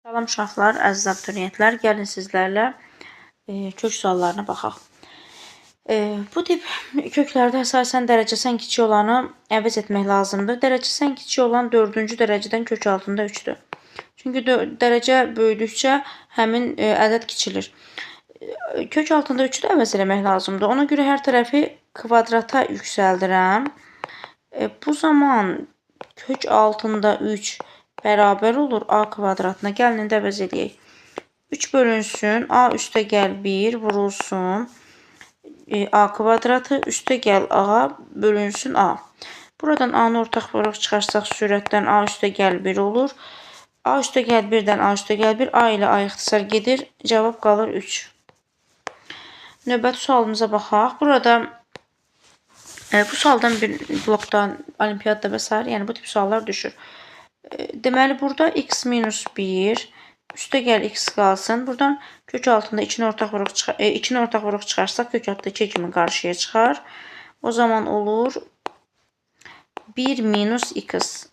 Salam uşaqlar, əziz abituriyentlər, gəlin sizlərlə kök suallarına baxaq. Bu tip köklərdə əsasən dərəcəsən kiçik olanı əvəz etmək lazımdır. Dərəcəsən kiçik olan 4-cü dərəcədən kök altında 3-dür. Çünki dərəcə böyüdükcə həmin ədəd kiçilir. Kök altında 3-ü də əvəz eləmək lazımdır. Ona görə hər tərəfi kvadrata yüksəldirəm. Bu zaman kök altında 3 bərabər olur a kvadratına. Gəlin indi əvəz eləyək. 3 bölünsün a üstə gəl 1 vurulsun a kvadratı üstə gəl a bölünsün a. Buradan a-nı ortaq vuraq çıxarsaq sürətdən a üstə gəl 1 olur. A üstə gəl 1-dən a üstə gəl 1 a ilə a ixtisar gedir. Cavab qalır 3. Növbəti sualımıza baxaq. Burada bu sualdan bir blokdan, olimpiyatda və s. yəni bu tip suallar düşür. Deməli, burada x minus 1 üstə gəl x qalsın. Buradan kök altında 2-ni ortaq vuruq çıxarsaq kök altında 2 kimi qarşıya çıxar. O zaman olur 1 minus x.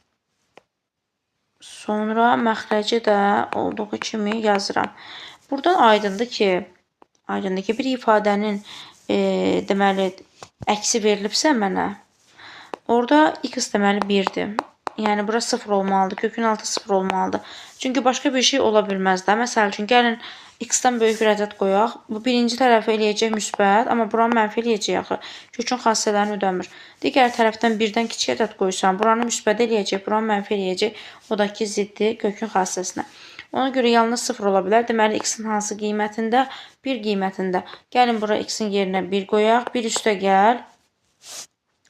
Sonra məxrəci də olduğu kimi yazıram. Buradan aydındır ki, bir ifadənin deməli əksi verilibsə mənə, orada x deməli 1-dir. Yəni, bura 0 olmalıdır. Kökün altı 0 olmalıdır. Çünki başqa bir şey ola bilməz də. Məsəl üçün, gəlin x-dən böyük bir ədəd qoyaq. Bu birinci tərəfi eləyəcək müsbət, amma buranı mənfi eləyəcək axı. Kökün xassələrini ödəmir. Digər tərəfdən 1-dən kiçik ədəd qoysam, buranı müsbət eləyəcək, buranı mənfi eləyəcək. O da ki, ziddi kökün xassəsinə. Ona görə yalnız 0 ola bilər. Deməli, x-in hansı qiymətində? 1 qiymətində. Gəlin, bura x-in yerinə 1 qoyaq. 1 üstə gəl.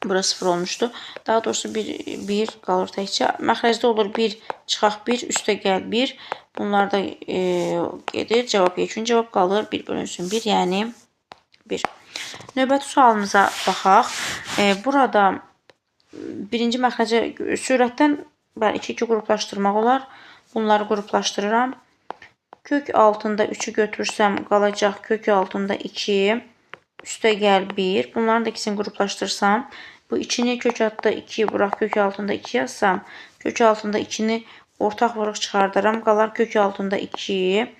Bura 0 olmuşdu. Daha doğrusu 1 qalır təkcə. Məxrəcdə olur 1 çıxaq 1 üstə gəl 1. Bunlar da gedir. Cavab yekun cavab qalır. 1 bölünsün 1, yəni 1. Növbəti sualımıza baxaq. Burada birinci məxrəcə sürətdən 2 qruplaşdırmaq olar. Bunları qruplaşdırıram. Kök altında 3-ü götürsəm qalacaq kök altında 2 üstə gəl 1. Bunların da ikisini qruplaşdırsam, bu 2-ni kök altında 2 bıraq kök altında 2 yazsam, kök altında 2-ni ortaq vuruq çıxardaram, qalar kök altında 2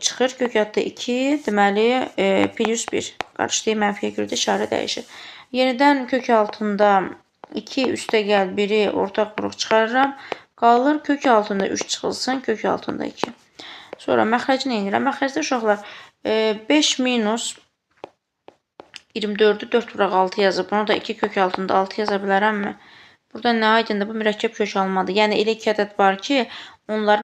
çıxır, kök altında 2 deməli plus 1. Qarşılayı mənfiyə görə də işarə dəyişir. Yenidən kök altında 2 üstə gəl 1-i ortaq vuruq çıxarıram, qalır kök altında 3 çıxılsın, kök altında 2. Sonra məxrəcini edirəm. Məxrəcdə uşaqlar 5 minus 24-ü 4 vuraq 6 yazıb. Bunu da 2 kök altında 6 yaza bilərəmmi? Burada nə aydındır? Bu mürəkkəb kök almadır. Yəni elə 2 ədəd var ki, onların